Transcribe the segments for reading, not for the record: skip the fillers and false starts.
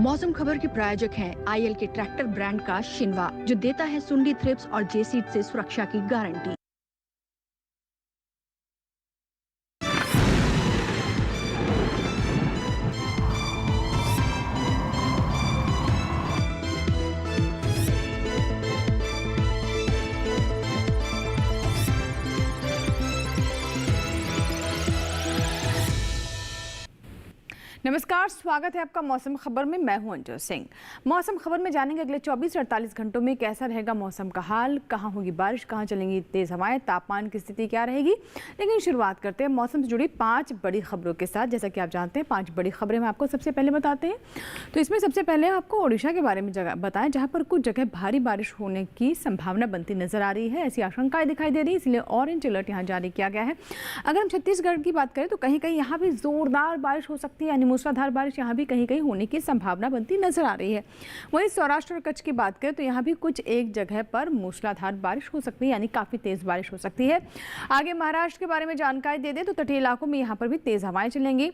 मौसम खबर के प्रायोजक हैं आईएल के ट्रैक्टर ब्रांड का शिनवा, जो देता है सुंडी थ्रिप्स और जेसीड से सुरक्षा की गारंटी। नमस्कार, स्वागत है आपका मौसम खबर में। मैं हूं अंजू सिंह। मौसम खबर में जानेंगे अगले 24 से 48 घंटों में कैसा रहेगा मौसम का हाल, कहां होगी बारिश, कहां चलेंगी तेज हवाएं, तापमान की स्थिति क्या रहेगी। लेकिन शुरुआत करते हैं मौसम से जुड़ी 5 बड़ी खबरों के साथ। जैसा कि आप जानते हैं 5 बड़ी खबरें हम आपको सबसे पहले बताते हैं। तो इसमें सबसे पहले आपको ओडिशा के बारे में बताएं, जहाँ पर कुछ जगह भारी बारिश होने की संभावना बनती नजर आ रही है। ऐसी आशंकाएं दिखाई दे रही है, इसलिए ऑरेंज अलर्ट यहाँ जारी किया गया है। अगर हम छत्तीसगढ़ की बात करें तो कहीं कहीं यहाँ भी जोरदार बारिश हो सकती है, मूसलाधार बारिश यहाँ भी कहीं कहीं होने की संभावना बनती नजर आ रही है। वहीं सौराष्ट्र और कच्छ की बात करें तो यहाँ भी कुछ एक जगह पर मूसलाधार बारिश हो सकती है, यानी काफी तेज बारिश हो सकती है। आगे महाराष्ट्र के बारे में जानकारी दे दें तो तटीय इलाकों में यहाँ पर भी तेज हवाएं चलेंगी।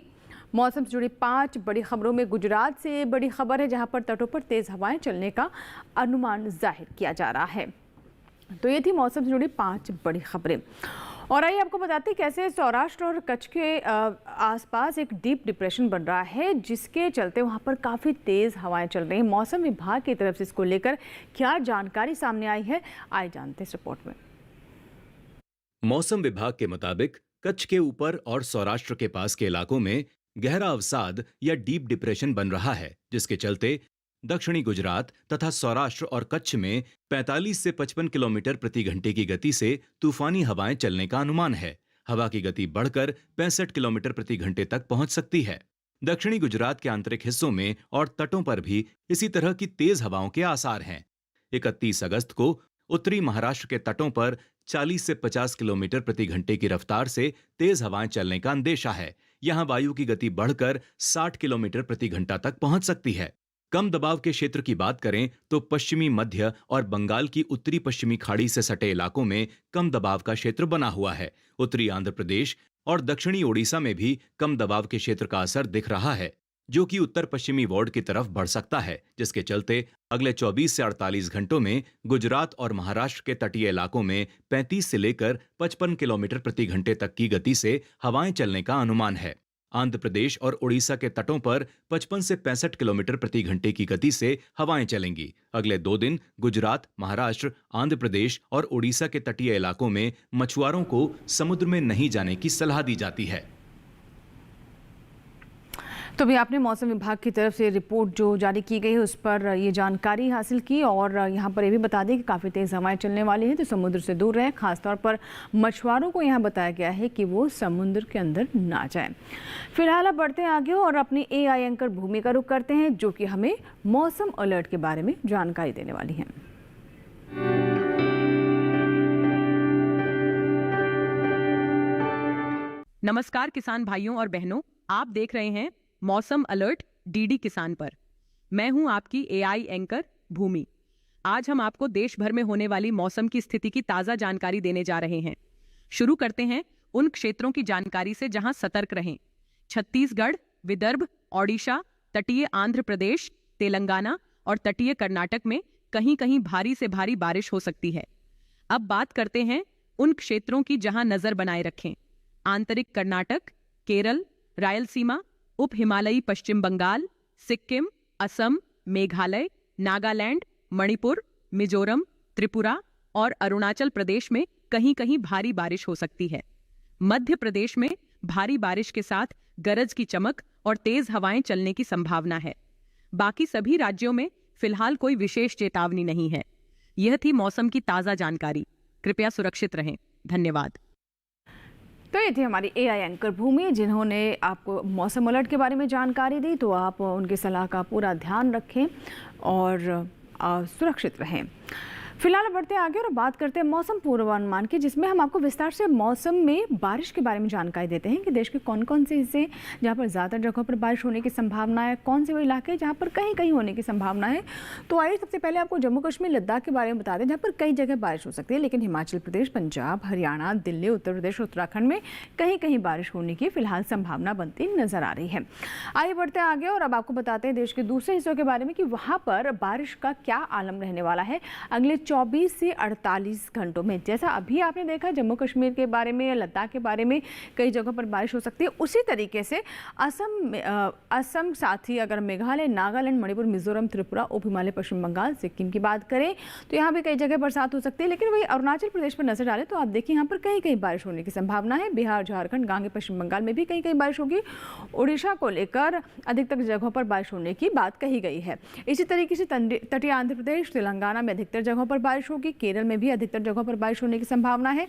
मौसम से जुड़ी 5 बड़ी खबरों में गुजरात से बड़ी खबर है, जहाँ पर तटों पर तेज हवाएं चलने का अनुमान जाहिर किया जा रहा है। तो ये थी मौसम से जुड़ी 5 बड़ी खबरें। और आइए आपको बताते हैं कैसे सौराष्ट्र और कच्छ के आसपास एक डीप डिप्रेशन बन रहा है, जिसके चलते वहां पर काफ़ी तेज़ हवाएं चल रही हैं। मौसम विभाग की तरफ से इसको लेकर क्या जानकारी सामने आई है, आइए जानते हैं इस रिपोर्ट में। मौसम विभाग के मुताबिक कच्छ के ऊपर और सौराष्ट्र के पास के इलाकों में गहरा अवसाद या डीप डिप्रेशन बन रहा है, जिसके चलते दक्षिणी गुजरात तथा सौराष्ट्र और कच्छ में 45 से 55 किलोमीटर प्रति घंटे की गति से तूफानी हवाएं चलने का अनुमान है। हवा की गति बढ़कर 65 किलोमीटर प्रति घंटे तक पहुंच सकती है। दक्षिणी गुजरात के आंतरिक हिस्सों में और तटों पर भी इसी तरह की तेज हवाओं के आसार हैं। 31 अगस्त को उत्तरी महाराष्ट्र के तटों पर 40 से 50 किलोमीटर प्रति घंटे की रफ्तार से तेज हवाएं चलने का अंदेशा है। यहां वायु की गति बढ़कर 60 किलोमीटर प्रति घंटा तक पहुंच सकती है। कम दबाव के क्षेत्र की बात करें तो पश्चिमी मध्य और बंगाल की उत्तरी पश्चिमी खाड़ी से सटे इलाकों में कम दबाव का क्षेत्र बना हुआ है। उत्तरी आंध्र प्रदेश और दक्षिणी ओडिशा में भी कम दबाव के क्षेत्र का असर दिख रहा है, जो कि उत्तर पश्चिमी वार्ड की तरफ बढ़ सकता है, जिसके चलते अगले 24 से 48 घंटों में गुजरात और महाराष्ट्र के तटीय इलाकों में 35 से लेकर 55 किलोमीटर प्रति घंटे तक की गति से हवाएं चलने का अनुमान है। आंध्र प्रदेश और ओडिशा के तटों पर 55 से 65 किलोमीटर प्रति घंटे की गति से हवाएं चलेंगी। अगले 2 दिन गुजरात, महाराष्ट्र, आंध्र प्रदेश और ओडिशा के तटीय इलाकों में मछुआरों को समुद्र में नहीं जाने की सलाह दी जाती है। तो भी आपने मौसम विभाग की तरफ से रिपोर्ट जो जारी की गई है उस पर ये जानकारी हासिल की। और यहाँ पर ये भी बता दें कि काफ़ी तेज़ हवाएं चलने वाली हैं, तो समुद्र से दूर रहें। खासतौर पर मछुआरों को यहाँ बताया गया है कि वो समुद्र के अंदर ना जाएं। फिलहाल अब बढ़ते हैं आगे और अपनी AI एंकर भूमि का रुख करते हैं, जो कि हमें मौसम अलर्ट के बारे में जानकारी देने वाली हैं। नमस्कार किसान भाइयों और बहनों, आप देख रहे हैं मौसम अलर्ट DD किसान पर। मैं हूं आपकी AI एंकर भूमि। आज हम आपको देश भर में होने वाली मौसम की स्थिति की ताज़ा जानकारी देने जा रहे हैं। शुरू करते हैं उन क्षेत्रों की जानकारी से जहां सतर्क रहें। छत्तीसगढ़, विदर्भ, ओडिशा, तटीय आंध्र प्रदेश, तेलंगाना और तटीय कर्नाटक में कहीं कहीं भारी से भारी बारिश हो सकती है। अब बात करते हैं उन क्षेत्रों की जहां नजर बनाए रखें। आंतरिक कर्नाटक, केरल, रायलसीमा, उप हिमालयी पश्चिम बंगाल, सिक्किम, असम, मेघालय, नागालैंड, मणिपुर, मिजोरम, त्रिपुरा और अरुणाचल प्रदेश में कहीं कहीं भारी बारिश हो सकती है। मध्य प्रदेश में भारी बारिश के साथ गरज की चमक और तेज हवाएं चलने की संभावना है। बाकी सभी राज्यों में फिलहाल कोई विशेष चेतावनी नहीं है। यह थी मौसम की ताज़ा जानकारी। कृपया सुरक्षित रहें। धन्यवाद। तो ये थी हमारी AI एंकर भूमि, जिन्होंने आपको मौसम अलर्ट के बारे में जानकारी दी। तो आप उनकी सलाह का पूरा ध्यान रखें और सुरक्षित रहें। फिलहाल बढ़ते आगे और बात करते हैं मौसम पूर्वानुमान की, जिसमें हम आपको विस्तार से मौसम में बारिश के बारे में जानकारी देते हैं कि देश के कौन कौन से हिस्से जहां पर ज़्यादा जगहों पर बारिश होने की संभावना है, कौन से वो इलाके जहां पर कहीं कहीं होने की संभावना है। तो आइए सबसे पहले आपको जम्मू कश्मीर लद्दाख के बारे में बता दें, जहाँ पर कई जगह बारिश हो सकती है, लेकिन हिमाचल प्रदेश, पंजाब, हरियाणा, दिल्ली, उत्तर प्रदेश, उत्तराखंड में कहीं कहीं बारिश होने की फिलहाल संभावना बनती नजर आ रही है। आइए बढ़ते आगे और अब आपको बताते हैं देश के दूसरे हिस्सों के बारे में कि वहाँ पर बारिश का क्या आलम रहने वाला है अगले 24 से 48 घंटों में। जैसा अभी आपने देखा जम्मू कश्मीर के बारे में, लद्दाख के बारे में कई जगहों पर बारिश हो सकती है, उसी तरीके से असम साथ ही अगर मेघालय, नागालैंड, मणिपुर, मिजोरम, त्रिपुरा, उप हिमालय, पश्चिम बंगाल, सिक्किम की बात करें तो यहाँ भी कई जगह बरसात हो सकती है। लेकिन वही अरुणाचल प्रदेश पर नजर डालें तो आप देखिए यहाँ पर कहीं कहीं बारिश होने की संभावना है। बिहार, झारखंड, गांगे, पश्चिम बंगाल में भी कहीं कहीं बारिश होगी। उड़ीसा को लेकर अधिकतर जगहों पर बारिश होने की बात कही गई है। इसी तरीके से तटीय आंध्र प्रदेश, तेलंगाना में अधिकतर जगहों पर बारिश होगी। केरल में भी अधिकतर जगहों पर बारिश होने की संभावना है।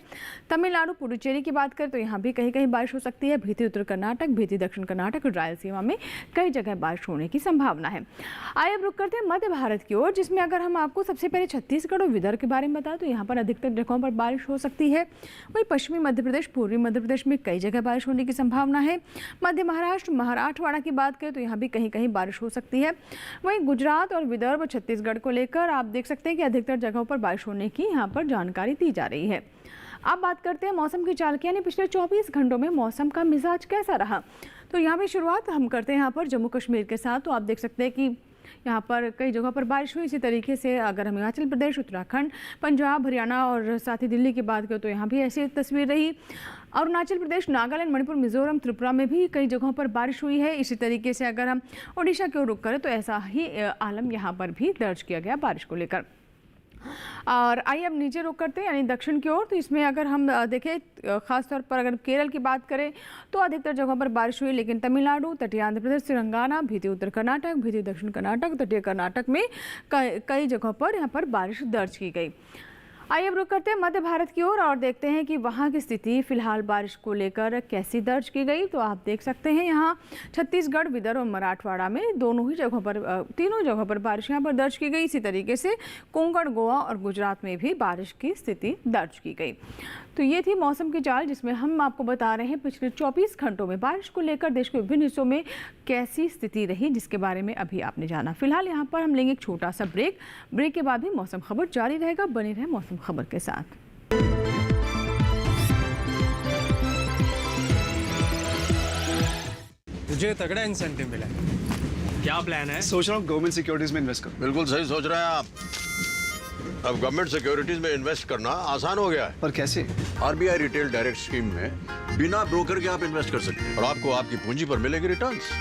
तमिलनाडु, पुडुचेरी की बात करें तो यहाँ भी कहीं कहीं बारिश हो सकती है। भीति उत्तर कर्नाटक, भीति दक्षिण कर्नाटक और रायलसीमा में कई जगह बारिश होने की संभावना है। आइए अब रुक करते हैं मध्य भारत की ओर, जिसमें अगर हम आपको सबसे पहले छत्तीसगढ़ और विदर्भ के बारे में बताएं तो यहाँ पर अधिकतर जगहों पर बारिश हो सकती है। वहीं पश्चिमी मध्य प्रदेश, पूर्वी मध्य प्रदेश में कई जगह बारिश होने की संभावना है। मध्य महाराष्ट्र, मराठवाड़ा की बात करें तो यहाँ भी कहीं कहीं बारिश हो सकती है। वहीं गुजरात और विदर्भ, छत्तीसगढ़ को लेकर आप देख सकते हैं कि अधिकतर जगहों पर बारिश होने की यहाँ पर जानकारी दी जा रही है। अब बात करते हैं मौसम की चाल की, यानी पिछले 24 घंटों में मौसम का मिजाज कैसा रहा। तो यहाँ पे शुरुआत हम करते हैं यहाँ पर जम्मू कश्मीर के साथ। तो आप देख सकते हैं कि यहाँ पर कई जगहों पर बारिश हुई। इसी तरीके से अगर हम हिमाचल प्रदेश, उत्तराखंड, पंजाब, हरियाणा और साथ ही दिल्ली की बात करें तो यहाँ भी ऐसी तस्वीर रही। अरुणाचल प्रदेश, नागालैंड, मणिपुर, मिजोरम, त्रिपुरा में भी कई जगहों पर बारिश हुई है। इसी तरीके से अगर हम उड़ीसा की ओर रुख करें तो ऐसा ही आलम यहाँ पर भी दर्ज किया गया बारिश को लेकर। और आइए अब नीचे रुक करते हैं यानी दक्षिण की ओर। तो इसमें अगर हम देखें खासतौर पर अगर केरल की बात करें तो अधिकतर जगहों पर बारिश हुई, लेकिन तमिलनाडु, तटीय आंध्र प्रदेश, तेलंगाना, भीति उत्तर कर्नाटक, भीति दक्षिण कर्नाटक, तटीय कर्नाटक में कई जगहों पर यहाँ पर बारिश दर्ज की गई। आइए अब रुक करते हैं मध्य भारत की ओर और देखते हैं कि वहाँ की स्थिति फिलहाल बारिश को लेकर कैसी दर्ज की गई। तो आप देख सकते हैं यहाँ छत्तीसगढ़, विदर्भ और मराठवाड़ा में तीनों जगहों पर बारिश यहाँ पर दर्ज की गई। इसी तरीके से कोंकण, गोवा और गुजरात में भी बारिश की स्थिति दर्ज की गई। तो ये थी मौसम की चाल, जिसमें हम आपको बता रहे हैं पिछले 24 घंटों में बारिश को लेकर देश के विभिन्न हिस्सों में कैसी स्थिति रही, जिसके बारे में अभी आपने जाना। फिलहाल यहाँ पर हम लेंगे एक छोटा सा ब्रेक के बाद भी मौसम खबर जारी रहेगा। बने रहे मौसम खबर के साथ। तुझे तगड़ा इंसेंटिव मिला है। क्या प्लान है? सोच रहा हूँ गवर्नमेंट सिक्योरिटीज में इन्वेस्ट करूं। बिल्कुल सही सोच रहे हैं आप। अब गवर्नमेंट सिक्योरिटीज में इन्वेस्ट करना आसान हो गया है। पर कैसे? आरबीआई रिटेल डायरेक्ट स्कीम में बिना ब्रोकर के आप इन्वेस्ट कर सकते हैं और आपको आपकी पूंजी पर मिलेगी रिटर्न्स।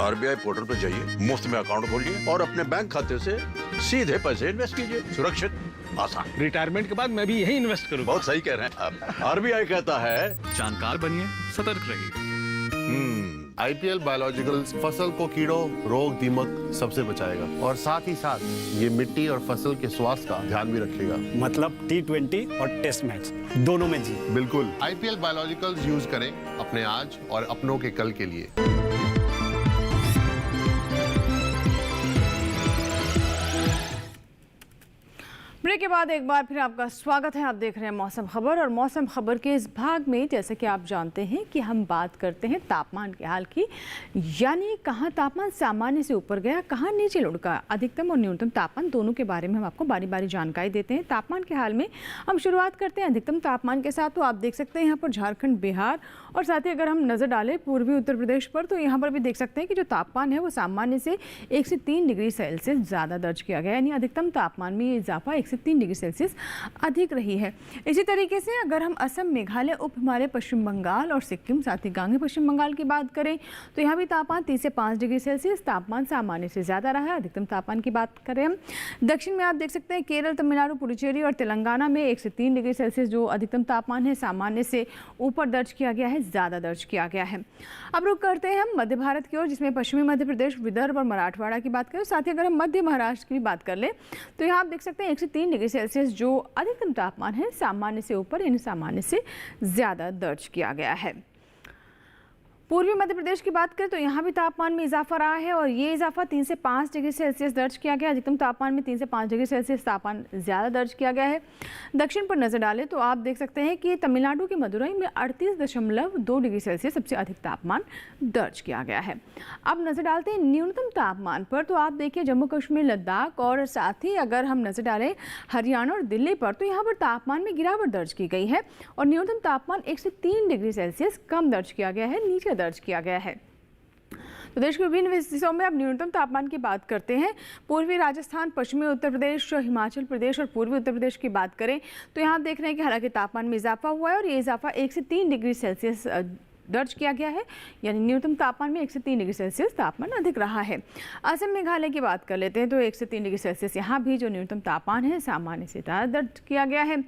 आरबीआई पोर्टल पर जाइए, मुफ्त में अकाउंट खोलिए और अपने बैंक खाते से सीधे पैसे इन्वेस्ट कीजिए। सुरक्षित, आसान। रिटायरमेंट के बाद मैं भी यही इन्वेस्ट करूंगा। बहुत सही कह रहे हैं आप। आरबीआई कहता है जानकार बनिए, सतर्क रहिए। आईपीएल बायोलॉजिकल्स फसल को कीड़ों, रोग, दीमक सबसे बचाएगा और साथ ही साथ ये मिट्टी और फसल के स्वास्थ्य का ध्यान भी रखेगा। मतलब T20 और टेस्ट मैच दोनों में जीत। बिल्कुल, आईपीएल बायोलॉजिकल्स यूज करें अपने आज और अपनों के कल के लिए। ब्रेक के बाद एक बार फिर आपका स्वागत है। आप देख रहे हैं मौसम खबर और मौसम खबर के इस भाग में जैसे कि आप जानते हैं कि हम बात करते हैं तापमान के हाल की, यानी कहाँ तापमान सामान्य से ऊपर गया, कहाँ नीचे लुढ़का। अधिकतम और न्यूनतम तापमान दोनों के बारे में हम आपको बारी बारी जानकारी देते हैं। तापमान के हाल में हम शुरुआत करते हैं अधिकतम तापमान के साथ। तो आप देख सकते हैं यहाँ पर झारखंड, बिहार और साथ ही अगर हम नज़र डालें पूर्वी उत्तर प्रदेश पर तो यहाँ पर भी देख सकते हैं कि जो तापमान है वो सामान्य से 1 से 3 डिग्री सेल्सियस ज़्यादा दर्ज किया गया, यानी अधिकतम तापमान में इजाफा 1 से 3 डिग्री सेल्सियस अधिक रही है। इसी तरीके से अगर हम असम, मेघालय, उप हिमालय, पश्चिम बंगाल और सिक्किम साथ ही गांगे पश्चिम बंगाल की बात करें तो यहाँ भी तापमान 3 से 5 डिग्री सेल्सियस तापमान सामान्य से ज़्यादा रहा है। अधिकतम तापमान की बात करें हम दक्षिण में आप देख सकते हैं केरल, तमिलनाडु, पुडुचेरी और तेलंगाना में 1 से 3 डिग्री सेल्सियस जो अधिकतम तापमान है सामान्य से ऊपर दर्ज किया गया है, ज़्यादा दर्ज किया गया है। अब रुक करते हैं हम मध्य भारत की ओर, जिसमें पश्चिमी मध्य प्रदेश, विदर्भ और मराठवाड़ा की बात करें। साथ ही अगर हम मध्य महाराष्ट्र की भी बात कर लें तो यहाँ आप देख सकते हैं 1 से 3 डिग्री सेल्सियस जो अधिकतम तापमान है सामान्य से ऊपर यानी सामान्य से ज़्यादा दर्ज किया गया है। पूर्वी मध्य प्रदेश की बात करें तो यहाँ भी तापमान में इजाफा रहा है और ये इजाफा 3 से 5 डिग्री सेल्सियस दर्ज किया गया। अधिकतम तापमान में 3 से 5 डिग्री सेल्सियस तापमान ज़्यादा दर्ज किया गया है। दक्षिण पर नज़र डालें तो आप देख सकते हैं कि तमिलनाडु के मदुरई में 38.2 डिग्री सेल्सियस सबसे अधिक तापमान दर्ज किया गया है। अब नज़र डालते हैं न्यूनतम तापमान पर, तो आप देखिए जम्मू कश्मीर, लद्दाख और साथ ही अगर हम नज़र डालें हरियाणा और दिल्ली पर, तो यहाँ पर तापमान में गिरावट दर्ज की गई है और न्यूनतम तापमान 1 से 3 डिग्री सेल्सियस कम दर्ज किया गया है, नीचे दर्ज किया गया है। तो देश के विभिन्न हिस्सों में अब न्यूनतम तापमान की बात करते हैं। पूर्वी राजस्थान, पश्चिमी उत्तर प्रदेश, हिमाचल प्रदेश और पूर्वी उत्तर प्रदेश की बात करें तो यहाँ देख रहे हैं कि हालांकि तापमान में इजाफा हुआ है और ये इजाफा 1 से 3 डिग्री सेल्सियस दर्ज किया गया है, यानी न्यूनतम तापमान में 1 से 3 डिग्री सेल्सियस तापमान अधिक रहा है। असम मेघालय की बात कर लेते हैं तो 1 से 3 डिग्री सेल्सियस यहाँ भी जो न्यूनतम तापमान है सामान्य से ज़्यादा दर्ज किया गया है।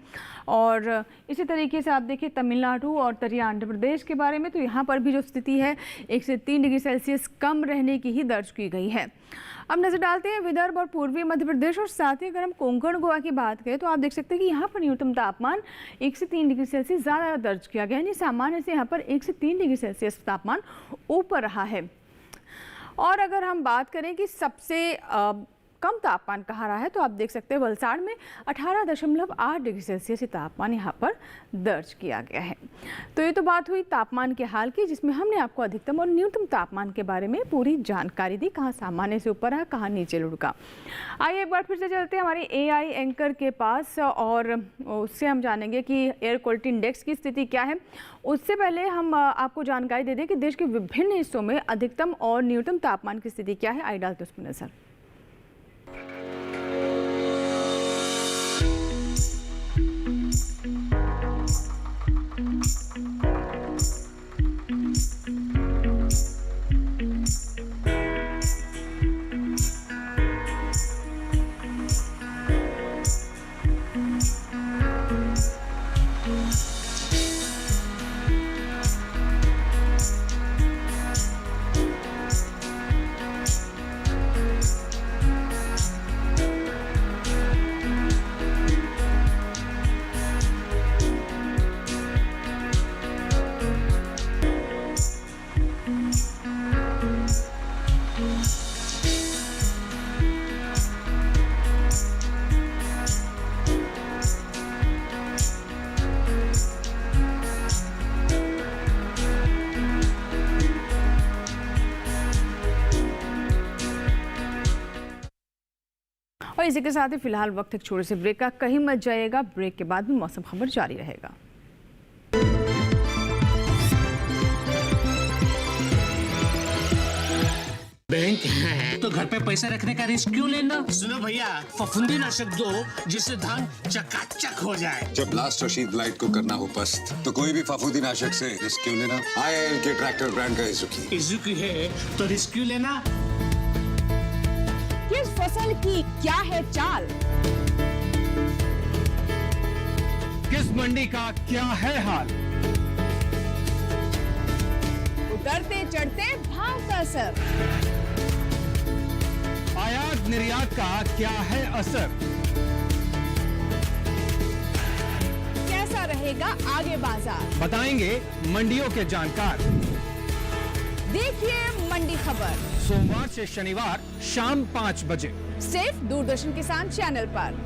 और इसी तरीके से आप देखिए तमिलनाडु और तटीय आंध्र प्रदेश के बारे में, तो यहाँ पर भी जो स्थिति है 1 से 3 डिग्री सेल्सियस कम रहने की ही दर्ज की गई है। अब नज़र डालते हैं विदर्भ और पूर्वी मध्य प्रदेश और साथ ही अगर हम कोंकण गोवा की बात करें तो आप देख सकते हैं कि यहाँ पर न्यूनतम तापमान 1 से 3 डिग्री सेल्सियस ज़्यादा दर्ज किया गया है, यानी सामान्य से यहाँ पर 1 से 3 डिग्री सेल्सियस तापमान ऊपर रहा है। और अगर हम बात करें कि सबसे कम तापमान कहाँ रहा है तो आप देख सकते हैं वलसाड़ में 18.8 डिग्री सेल्सियस तापमान यहाँ पर दर्ज किया गया है। तो ये तो बात हुई तापमान के हाल की, जिसमें हमने आपको अधिकतम और न्यूनतम तापमान के बारे में पूरी जानकारी दी, कहाँ सामान्य से ऊपर है, कहाँ नीचे लुढ़का। आइए एक बार फिर से चलते हैं हमारे AI एंकर के पास और उससे हम जानेंगे कि एयर क्वालिटी इंडेक्स की स्थिति क्या है। उससे पहले हम आपको जानकारी दे दें कि देश के विभिन्न हिस्सों में अधिकतम और न्यूनतम तापमान की स्थिति क्या है। आइए डालते उस पर नजर। और इसी के साथ ही फिलहाल वक्त एक छोटे से ब्रेक का, कहीं मत जाइएगा। ब्रेक के बाद भी मौसम खबर जारी रहेगा। बैंक है तो घर पे पैसे रखने का रिस्क क्यों लेना? सुनो भैया, फफूंदी नाशक दो जिससे धान चकाचक हो जाए। जब लास्ट रशीद लाइट को करना हो पस्त तो कोई भी फफूंदी नाशक से रिस्क क्यों लेना? IIL के ट्रैक्टर ब्रांड का इजुकी है तो रिस्क क्यों लेना? किस फसल की क्या है चाल, किस मंडी का क्या है हाल, उतरते चढ़ते भाव का असर, आयात निर्यात का क्या है असर, कैसा रहेगा आगे बाजार, बताएंगे मंडियों के जानकार। देखिए मंडी खबर सोमवार से शनिवार शाम 5 बजे सिर्फ दूरदर्शन किसान चैनल पर।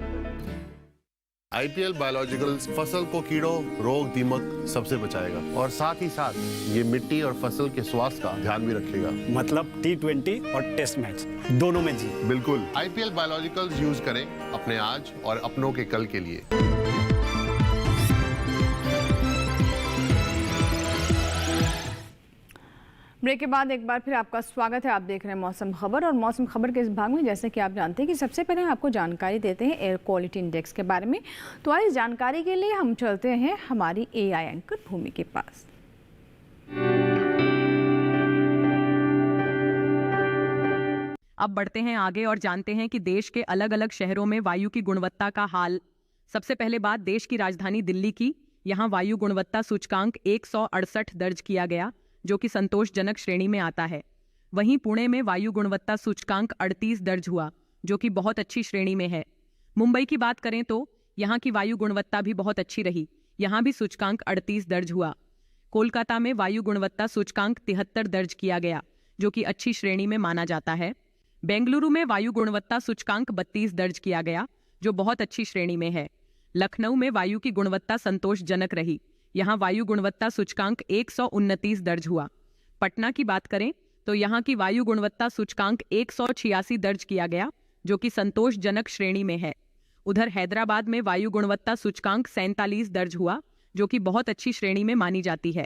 IPL बायोलॉजिकल्स फसल को कीड़ों, रोग, दीमक सबसे बचाएगा और साथ ही साथ ये मिट्टी और फसल के स्वास्थ्य का ध्यान भी रखेगा। मतलब T20 और टेस्ट मैच दोनों में जी। बिल्कुल, IPL बायोलॉजिकल्स यूज करें अपने आज और अपनों के कल के लिए। ब्रेक के बाद एक बार फिर आपका स्वागत है। आप देख रहे हैं मौसम खबर और मौसम खबर के इस भाग में जैसे कि आप जानते हैं कि सबसे पहले हम आपको जानकारी देते हैं एयर क्वालिटी इंडेक्स के बारे में। तो आज जानकारी के लिए हम चलते हैं हमारी AI एंकर भूमि के पास। अब बढ़ते हैं आगे और जानते हैं कि देश के अलग अलग शहरों में वायु की गुणवत्ता का हाल। सबसे पहले बात देश की राजधानी दिल्ली की। यहाँ वायु गुणवत्ता सूचकांक 168 दर्ज किया गया, जो कि संतोषजनक श्रेणी में आता है। वहीं पुणे में वायु गुणवत्ता सूचकांक 38 दर्ज हुआ, जो कि बहुत अच्छी श्रेणी में है। मुंबई की बात करें तो यहाँ की वायु गुणवत्ता भी बहुत अच्छी रही, यहाँ भी सूचकांक 38 दर्ज हुआ। कोलकाता में वायु गुणवत्ता सूचकांक 73 दर्ज किया गया, जो कि अच्छी श्रेणी में माना जाता है। बेंगलुरु में वायु गुणवत्ता सूचकांक 32 दर्ज किया गया, जो बहुत अच्छी श्रेणी में है। लखनऊ में वायु की गुणवत्ता संतोषजनक रही, यहाँ वायु गुणवत्ता सूचकांक 129 दर्ज हुआ। पटना की बात करें तो यहाँ की वायु गुणवत्ता सूचकांक 186 दर्ज किया गया, जो कि संतोषजनक श्रेणी में है। उधर हैदराबाद में वायु गुणवत्ता सूचकांक 47 दर्ज हुआ, जो कि बहुत अच्छी श्रेणी में मानी जाती है।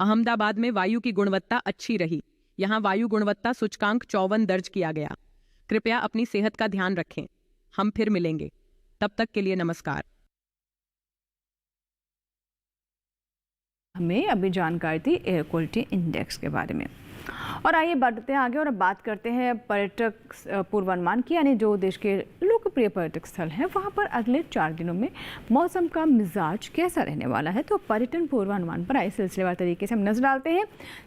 अहमदाबाद में वायु की गुणवत्ता अच्छी रही, यहाँ वायु गुणवत्ता सूचकांक 54 दर्ज किया गया। कृपया अपनी सेहत का ध्यान रखें। हम फिर मिलेंगे, तब तक के लिए नमस्कार। हमें अभी जानकारी थी एयर क्वालिटी इंडेक्स के बारे में। और आइए बढ़ते हैं आगे और अब बात करते हैं पर्यटक पूर्वानुमान की, यानी जो देश के लोकप्रिय पर्यटक स्थल हैं वहाँ पर अगले 4 दिनों में मौसम का मिजाज कैसा रहने वाला है। तो पर्यटन पूर्वानुमान पर आए सिलसिलेवार तरीके से हम नजर डालते हैं।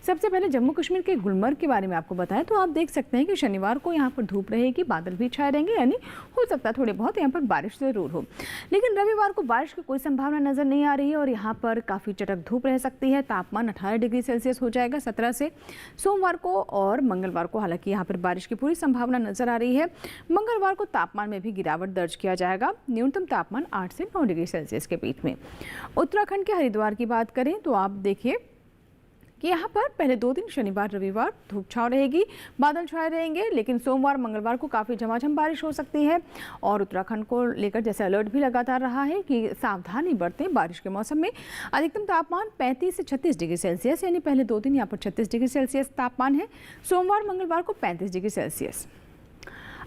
सबसे पहले जम्मू कश्मीर के गुलमर्ग के बारे में आपको बताएं तो आप देख सकते हैं कि शनिवार को यहाँ पर धूप रहेगी, बादल भी छाए रहेंगे, यानी हो सकता है थोड़े बहुत यहाँ पर बारिश ज़रूर हो। लेकिन रविवार को बारिश की कोई संभावना नजर नहीं आ रही है और यहाँ पर काफ़ी चटक धूप रह सकती है। तापमान 18 डिग्री सेल्सियस हो जाएगा 17 से। सोमवार को और मंगलवार को हालांकि यहाँ पर बारिश की पूरी संभावना नजर आ रही है। मंगलवार को तापमान में भी गिरावट दर्ज किया जाएगा, न्यूनतम तापमान 8 से 9 डिग्री सेल्सियस के बीच में। उत्तराखंड के हरिद्वार की बात करें तो आप देखिए कि यहाँ पर पहले 2 दिन शनिवार रविवार धूप छांव रहेगी, बादल छाए रहेंगे, लेकिन सोमवार मंगलवार को काफ़ी झमाझम बारिश हो सकती है। और उत्तराखंड को लेकर जैसे अलर्ट भी लगातार रहा है कि सावधानी बरतें बारिश के मौसम में। अधिकतम तापमान 35 से 36 डिग्री सेल्सियस, यानी पहले 2 दिन यहाँ पर 36 डिग्री सेल्सियस तापमान है, सोमवार मंगलवार को 35 डिग्री सेल्सियस।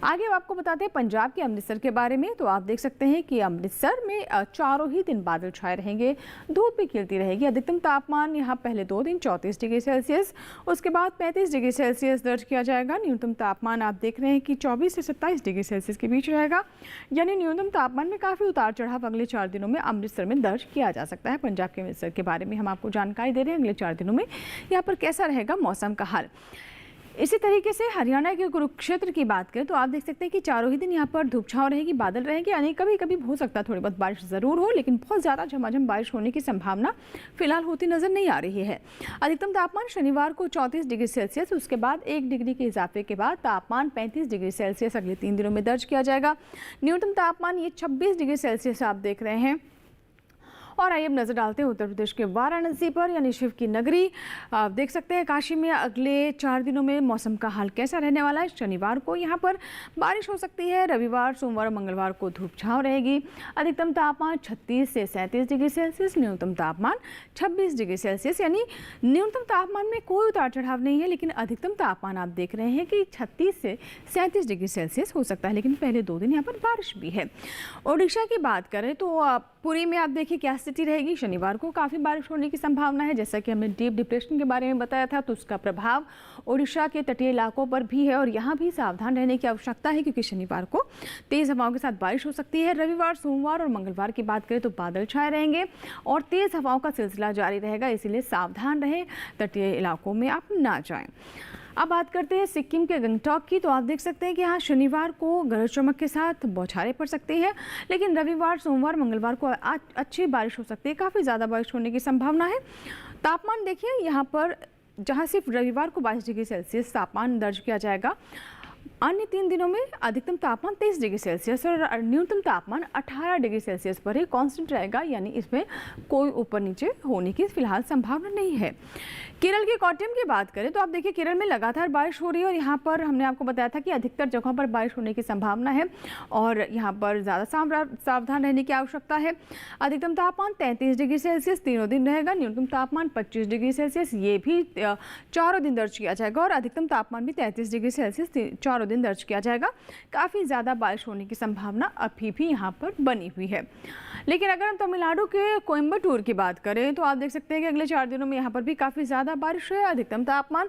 आगे अब आपको बताते हैं पंजाब के अमृतसर के बारे में। तो आप देख सकते हैं कि अमृतसर में चारों ही दिन बादल छाए रहेंगे, धूप भी खिलती रहेगी। अधिकतम तापमान यहाँ पहले 2 दिन 34 डिग्री सेल्सियस, उसके बाद 35 डिग्री सेल्सियस दर्ज किया जाएगा। न्यूनतम तापमान आप देख रहे हैं कि 24 से 27 डिग्री सेल्सियस के बीच रहेगा, यानी न्यूनतम तापमान में काफ़ी उतार चढ़ाव अगले 4 दिनों में अमृतसर में दर्ज किया जा सकता है। पंजाब के अमृतसर के बारे में हम आपको जानकारी दे रहे हैं अगले 4 दिनों में यहाँ पर कैसा रहेगा मौसम का हाल। इसी तरीके से हरियाणा के कुरुक्षेत्र की बात करें तो आप देख सकते हैं कि चारों ही दिन यहाँ पर धूप छांव रहेगी, बादल रहेंगे, यानी कभी कभी हो सकता है थोड़ी बहुत बारिश ज़रूर हो, लेकिन बहुत ज़्यादा झमाझम बारिश होने की संभावना फिलहाल होती नजर नहीं आ रही है। अधिकतम तापमान शनिवार को 34 डिग्री सेल्सियस, उसके बाद 1 डिग्री के इजाफे के बाद तापमान 35 डिग्री सेल्सियस अगले 3 दिनों में दर्ज किया जाएगा। न्यूनतम तापमान ये 26 डिग्री सेल्सियस आप देख रहे हैं। और आइए अब नजर डालते हैं उत्तर प्रदेश के वाराणसी पर, यानी शिव की नगरी। आप देख सकते हैं काशी में अगले 4 दिनों में मौसम का हाल कैसा रहने वाला है। शनिवार को यहाँ पर बारिश हो सकती है, रविवार सोमवार और मंगलवार को धूप छांव रहेगी। अधिकतम तापमान 36 से 37 डिग्री सेल्सियस, न्यूनतम तापमान 26 डिग्री सेल्सियस, यानी न्यूनतम तापमान में कोई उतार चढ़ाव नहीं है, लेकिन अधिकतम तापमान आप देख रहे हैं कि 36 से 37 डिग्री सेल्सियस हो सकता है। लेकिन पहले 2 दिन यहाँ पर बारिश भी है। ओडिशा की बात करें तो पुरी में आप देखिए क्या स्थिति रहेगी। शनिवार को काफ़ी बारिश होने की संभावना है, जैसा कि हमने डीप डिप्रेशन के बारे में बताया था, तो उसका प्रभाव ओडिशा के तटीय इलाकों पर भी है और यहाँ भी सावधान रहने की आवश्यकता है, क्योंकि शनिवार को तेज़ हवाओं के साथ बारिश हो सकती है। रविवार सोमवार और मंगलवार की बात करें तो बादल छाए रहेंगे और तेज़ हवाओं का सिलसिला जारी रहेगा, इसीलिए सावधान रहें, तटीय इलाकों में आप ना जाएं। अब बात करते हैं सिक्किम के गंगटॉक की। तो आप देख सकते हैं कि यहाँ शनिवार को गरज चमक के साथ बौछारें पड़ सकती है, लेकिन रविवार सोमवार मंगलवार को अच्छी बारिश हो सकती है, काफ़ी ज़्यादा बारिश होने की संभावना है। तापमान देखिए यहाँ पर, जहाँ सिर्फ रविवार को 22 डिग्री सेल्सियस तापमान दर्ज किया जाएगा, अन्य 3 दिनों में अधिकतम तापमान 23 डिग्री सेल्सियस और न्यूनतम तापमान 18 डिग्री सेल्सियस पर ही कांस्टेंट रहेगा, यानी इसमें कोई ऊपर नीचे होने की फिलहाल संभावना नहीं है। केरल के कोट्टयम की बात करें तो आप देखिए केरल में लगातार बारिश हो रही है और यहाँ पर हमने आपको बताया था कि अधिकतर जगहों पर बारिश होने की संभावना है और यहाँ पर ज़्यादा सावधान रहने की आवश्यकता है। अधिकतम तापमान 33 डिग्री सेल्सियस तीनों दिन रहेगा, न्यूनतम तापमान 25 डिग्री सेल्सियस ये भी चारों दिन दर्ज किया जाएगा और अधिकतम तापमान भी 33 डिग्री सेल्सियस चारों दिन दर्ज किया जाएगा। काफ़ी ज़्यादा बारिश होने की संभावना अभी भी यहाँ पर बनी हुई है। लेकिन अगर हम तमिलनाडु के कोयम्बटूर की बात करें तो आप देख सकते हैं कि अगले 4 दिनों में यहाँ पर भी काफ़ी ज़्यादा बारिश है। अधिकतम तापमान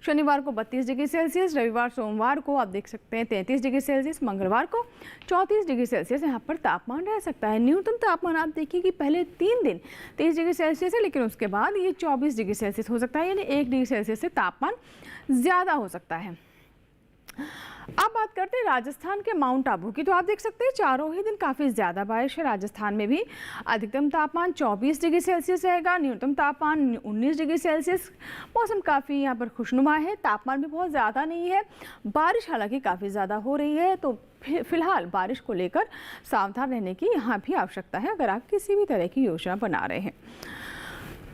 शनिवार को 32 डिग्री सेल्सियस, रविवार सोमवार को आप देख सकते हैं 33 डिग्री सेल्सियस, मंगलवार को 34 डिग्री सेल्सियस यहाँ पर तापमान रह सकता है। न्यूनतम तापमान आप देखिए कि पहले 3 दिन 23 डिग्री सेल्सियस है, लेकिन उसके बाद ये 24 डिग्री सेल्सियस हो सकता है, यानी 1 डिग्री सेल्सियस से तापमान ज़्यादा हो सकता है। अब बात करते हैं राजस्थान के माउंट आबू की। तो आप देख सकते हैं चारों ही दिन काफ़ी ज़्यादा बारिश है राजस्थान में भी। अधिकतम तापमान 24 डिग्री सेल्सियस रहेगा, न्यूनतम तापमान 19 डिग्री सेल्सियस। मौसम काफ़ी यहाँ पर खुशनुमा है, तापमान भी बहुत ज़्यादा नहीं है। बारिश हालांकि काफ़ी ज़्यादा हो रही है, तो फिलहाल बारिश को लेकर सावधान रहने की यहाँ भी आवश्यकता है अगर आप किसी भी तरह की योजना बना रहे हैं।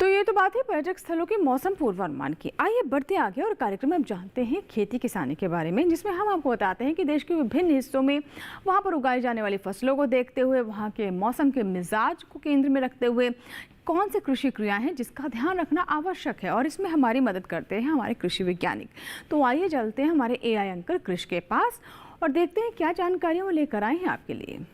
तो ये तो बात है पर्यटक स्थलों के मौसम पूर्वानुमान की। आइए बढ़ते आगे और कार्यक्रम में हम जानते हैं खेती किसानी के बारे में, जिसमें हम आपको बताते हैं कि देश के विभिन्न हिस्सों में वहाँ पर उगाई जाने वाली फसलों को देखते हुए, वहाँ के मौसम के मिजाज को केंद्र में रखते हुए कौन से कृषि क्रियाएं हैं जिसका ध्यान रखना आवश्यक है, और इसमें हमारी मदद करते हैं हमारे कृषि वैज्ञानिक। तो आइए चलते हैं हमारे AI एंकर कृष के पास और देखते हैं क्या जानकारियाँ वो लेकर आए हैं आपके लिए।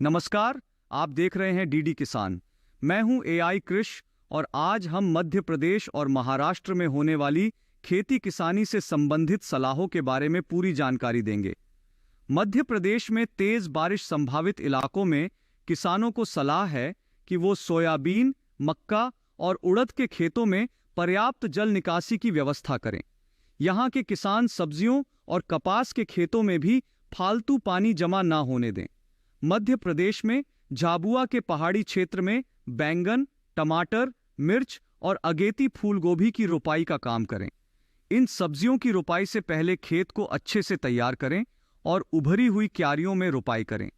नमस्कार, आप देख रहे हैं डीडी किसान। मैं हूं AI कृष और आज हम मध्य प्रदेश और महाराष्ट्र में होने वाली खेती किसानी से संबंधित सलाहों के बारे में पूरी जानकारी देंगे। मध्य प्रदेश में तेज बारिश संभावित इलाकों में किसानों को सलाह है कि वो सोयाबीन, मक्का और उड़द के खेतों में पर्याप्त जल निकासी की व्यवस्था करें। यहाँ के किसान सब्जियों और कपास के खेतों में भी फालतू पानी जमा ना होने दें। मध्य प्रदेश में झाबुआ के पहाड़ी क्षेत्र में बैंगन, टमाटर, मिर्च और अगेती फूल गोभी की रोपाई का काम करें। इन सब्जियों की रोपाई से पहले खेत को अच्छे से तैयार करें और उभरी हुई क्यारियों में रोपाई करें।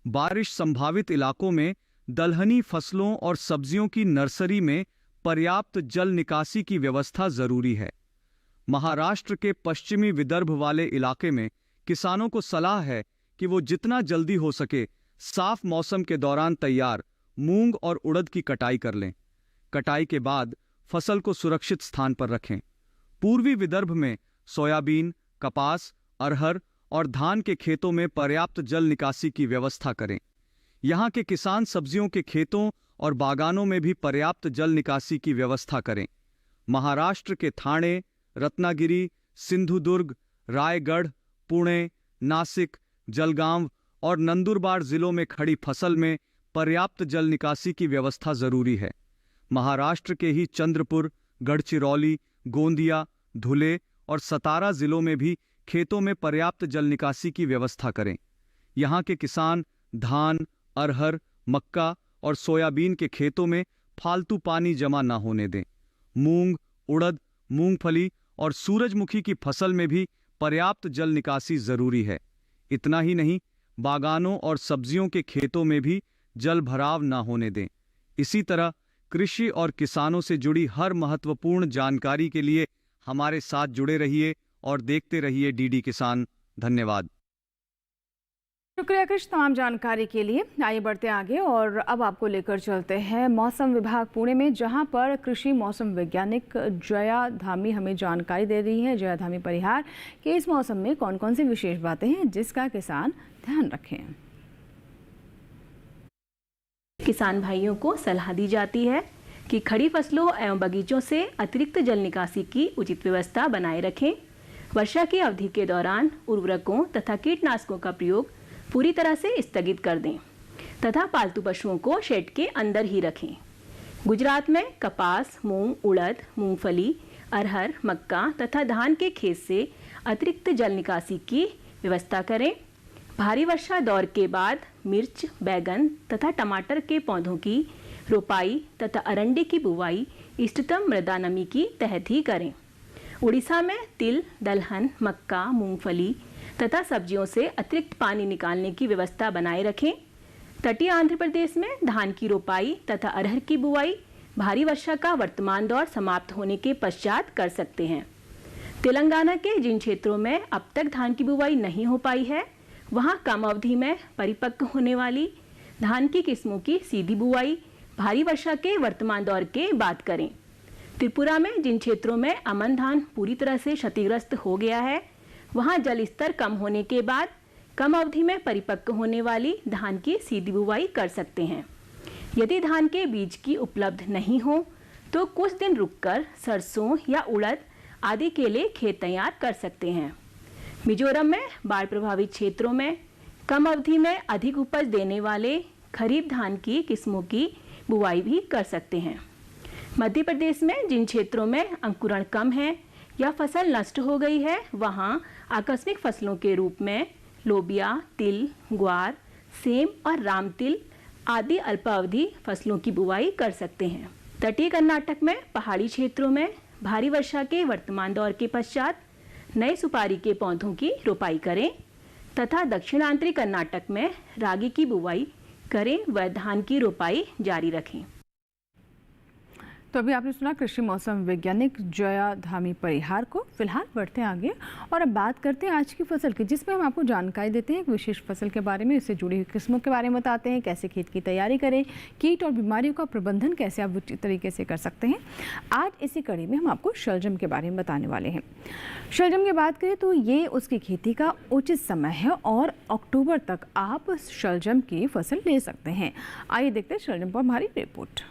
बारिश संभावित इलाकों में दलहनी फसलों और सब्जियों की नर्सरी में पर्याप्त जल निकासी की व्यवस्था जरूरी है। महाराष्ट्र के पश्चिमी विदर्भ वाले इलाके में किसानों को सलाह है कि वो जितना जल्दी हो सके साफ मौसम के दौरान तैयार मूंग और उड़द की कटाई कर लें। कटाई के बाद फसल को सुरक्षित स्थान पर रखें। पूर्वी विदर्भ में सोयाबीन, कपास, अरहर और धान के खेतों में पर्याप्त जल निकासी की व्यवस्था करें। यहाँ के किसान सब्जियों के खेतों और बागानों में भी पर्याप्त जल निकासी की व्यवस्था करें। महाराष्ट्र के ठाणे, रत्नागिरी, सिंधुदुर्ग, रायगढ़, पुणे, नासिक, जलगांव और नंदुरबार जिलों में खड़ी फसल में पर्याप्त जल निकासी की व्यवस्था जरूरी है। महाराष्ट्र के ही चंद्रपुर, गढ़चिरौली, गोंदिया, धुले और सतारा जिलों में भी खेतों में पर्याप्त जल निकासी की व्यवस्था करें। यहाँ के किसान धान, अरहर, मक्का और सोयाबीन के खेतों में फालतू पानी जमा न होने दें। मूंग, उड़द, मूंगफली और सूरजमुखी की फसल में भी पर्याप्त जल निकासी जरूरी है। इतना ही नहीं, बागानों और सब्जियों के खेतों में भी जल भराव न होने दें। इसी तरह कृषि और किसानों से जुड़ी हर महत्वपूर्ण जानकारी के लिए हमारे साथ जुड़े रहिए और देखते रहिए डीडी किसान। धन्यवाद। शुक्रिया कृष तमाम जानकारी के लिए। आइए बढ़ते आगे और अब आपको लेकर चलते हैं मौसम विभाग पुणे में, जहां पर कृषि मौसम वैज्ञानिक जया धामी हमें जानकारी दे रही है, जया धामी परिहार, कि इस मौसम में कौन कौन सी विशेष बातें हैं जिसका किसान ध्यान रखें। किसान भाइयों को सलाह दी जाती है कि खड़ी फसलों एवं बगीचों से अतिरिक्त जल निकासी की उचित व्यवस्था बनाए रखें। वर्षा की अवधि के दौरान उर्वरकों तथा कीटनाशकों का प्रयोग पूरी तरह से स्थगित कर दें तथा पालतू पशुओं को शेड के अंदर ही रखें। गुजरात में कपास, मूंग, उड़द, मूंगफली, अरहर, मक्का तथा धान के खेत से अतिरिक्त जल निकासी की व्यवस्था करें। भारी वर्षा दौर के बाद मिर्च, बैगन तथा टमाटर के पौधों की रोपाई तथा अरंडी की बुवाई इष्टतम मृदा नमी की तहत ही करें। उड़ीसा में तिल, दलहन, मक्का, मूंगफली तथा सब्जियों से अतिरिक्त पानी निकालने की व्यवस्था बनाए रखें। तटीय आंध्र प्रदेश में धान की रोपाई तथा अरहर की बुवाई भारी वर्षा का वर्तमान दौर समाप्त होने के पश्चात कर सकते हैं। तेलंगाना के जिन क्षेत्रों में अब तक धान की बुवाई नहीं हो पाई है, वहां कम अवधि में परिपक्व होने वाली धान की किस्मों की सीधी बुवाई भारी वर्षा के वर्तमान दौर के बाद करें। त्रिपुरा में जिन क्षेत्रों में अमन धान पूरी तरह से क्षतिग्रस्त हो गया है, वहां जल स्तर कम होने के बाद कम अवधि में परिपक्व होने वाली धान की सीधी बुवाई कर सकते हैं। यदि धान के बीज की उपलब्ध नहीं हो तो कुछ दिन रुककर सरसों या उड़द आदि के लिए खेत तैयार कर सकते हैं। मिजोरम में बाढ़ प्रभावित क्षेत्रों में कम अवधि में अधिक उपज देने वाले खरीफ धान की किस्मों की बुवाई भी कर सकते हैं। मध्य प्रदेश में जिन क्षेत्रों में अंकुरण कम है या फसल नष्ट हो गई है, वहां आकस्मिक फसलों के रूप में लोबिया, तिल, ग्वार, सेम और राम तिल आदि अल्पावधि फसलों की बुवाई कर सकते हैं। तटीय कर्नाटक में पहाड़ी क्षेत्रों में भारी वर्षा के वर्तमान दौर के पश्चात नए सुपारी के पौधों की रोपाई करें तथा दक्षिणांतरी कर्नाटक में रागी की बुवाई करें व धान की रोपाई जारी रखें। तो अभी आपने सुना कृषि मौसम वैज्ञानिक जया धामी परिहार को। फिलहाल बढ़ते हैं आगे और अब बात करते हैं आज की फसल की, जिसमें हम आपको जानकारी देते हैं एक विशेष फसल के बारे में, इससे जुड़ी हुई किस्मों के बारे में बताते हैं, कैसे खेत की तैयारी करें, कीट और बीमारियों का प्रबंधन कैसे आप उचित तरीके से कर सकते हैं। आज इसी कड़ी में हम आपको शलजम के बारे में बताने वाले हैं। शलजम की बात करें तो ये उसकी खेती का उचित समय है और अक्टूबर तक आप शलजम की फसल ले सकते हैं। आइए देखते हैं शलजम पर हमारी रिपोर्ट।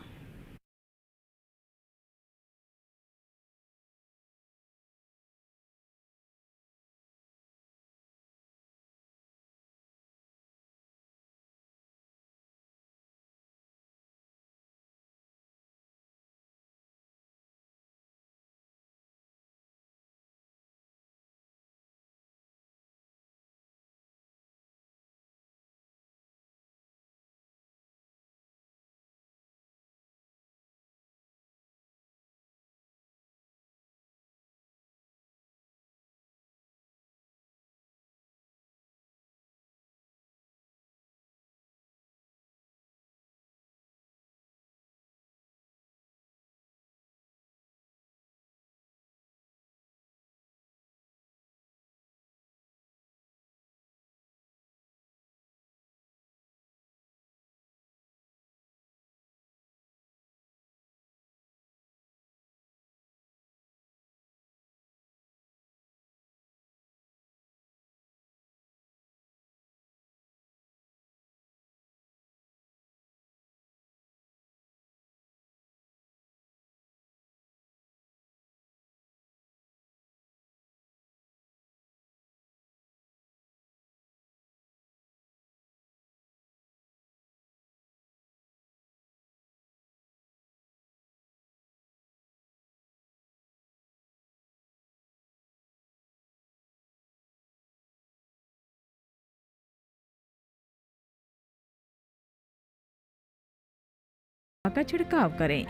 का छिड़काव करें।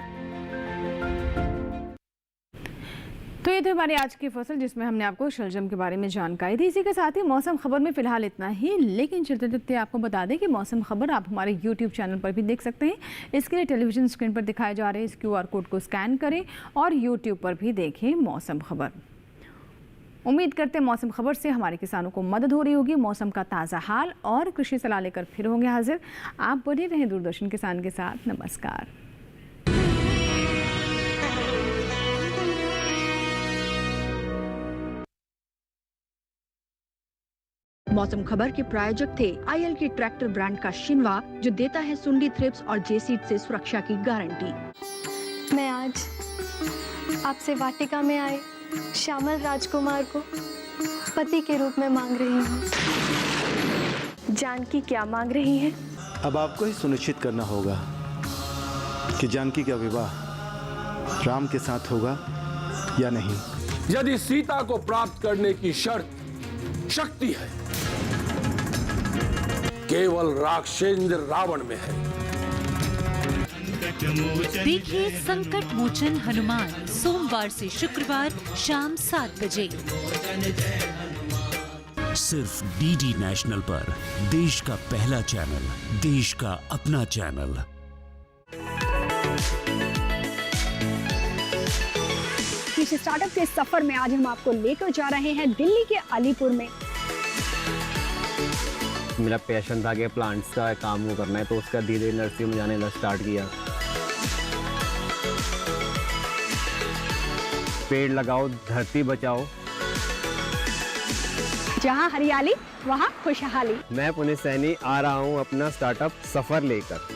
तो ये थी हमारी आज की फसल, जिसमें हमने आपको शलजम के बारे में जानकारी दी। इसी के साथ ही मौसम खबर में फिलहाल इतना ही, लेकिन चलते चलते आपको बता दें कि मौसम खबर आप हमारे YouTube चैनल पर भी देख सकते हैं। इसके लिए टेलीविजन स्क्रीन पर दिखाए जा रहे इस QR कोड को स्कैन करें और YouTube पर भी देखें मौसम खबर। उम्मीद करते हैं मौसम खबर से हमारे किसानों को मदद हो रही होगी। मौसम का ताज़ा हाल और कृषि सलाह लेकर फिर होंगे हाजिर। आप बने रहें दूरदर्शन किसान के साथ। नमस्कार। मौसम खबर के प्रायोजक थे आईएल के ट्रैक्टर ब्रांड का शिनवा, जो देता है सुंडी थ्रिप्स और जेसीड से सुरक्षा की गारंटी। मैं आज आपसे वाटिका में आए श्यामल राजकुमार को पति के रूप में मांग रही हूँ। जानकी क्या मांग रही है? अब आपको ही सुनिश्चित करना होगा कि जानकी का विवाह राम के साथ होगा या नहीं। यदि सीता को प्राप्त करने की शर्त शक्ति है, केवल राक्षसेंद्र रावण में है। देखिए संकट मोचन हनुमान सोमवार से शुक्रवार शाम 7 बजे सिर्फ डीडी नेशनल पर, देश का पहला चैनल, देश का अपना चैनल। कृषि स्टार्टअप के सफर में आज हम आपको लेकर जा रहे हैं दिल्ली के अलीपुर में। मेरा पैशन था कि प्लांट्स का काम वो करना है, तो उसका धीरे नर्सरी में जाने का स्टार्ट किया। पेड़ लगाओ, धरती बचाओ। जहां हरियाली वहां खुशहाली। मैं पुनीत सैनी आ रहा हूं अपना स्टार्टअप सफर लेकर।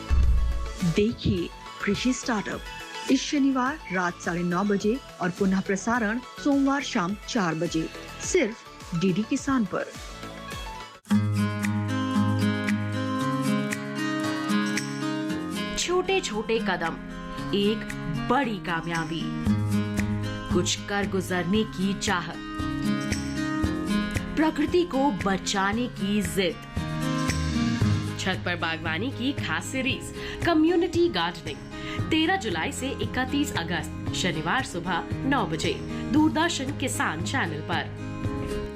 देखिए कृषि स्टार्टअप इस शनिवार रात 9:30 बजे और पुनः प्रसारण सोमवार शाम 4 बजे, सिर्फ डीडी किसान पर। छोटे छोटे कदम एक बड़ी कामयाबी, कुछ कर गुजरने की चाहत, प्रकृति को बचाने की जिद, छत पर बागवानी की खास सीरीज कम्युनिटी गार्डनिंग 13 जुलाई से 31 अगस्त शनिवार सुबह 9 बजे दूरदर्शन किसान चैनल पर।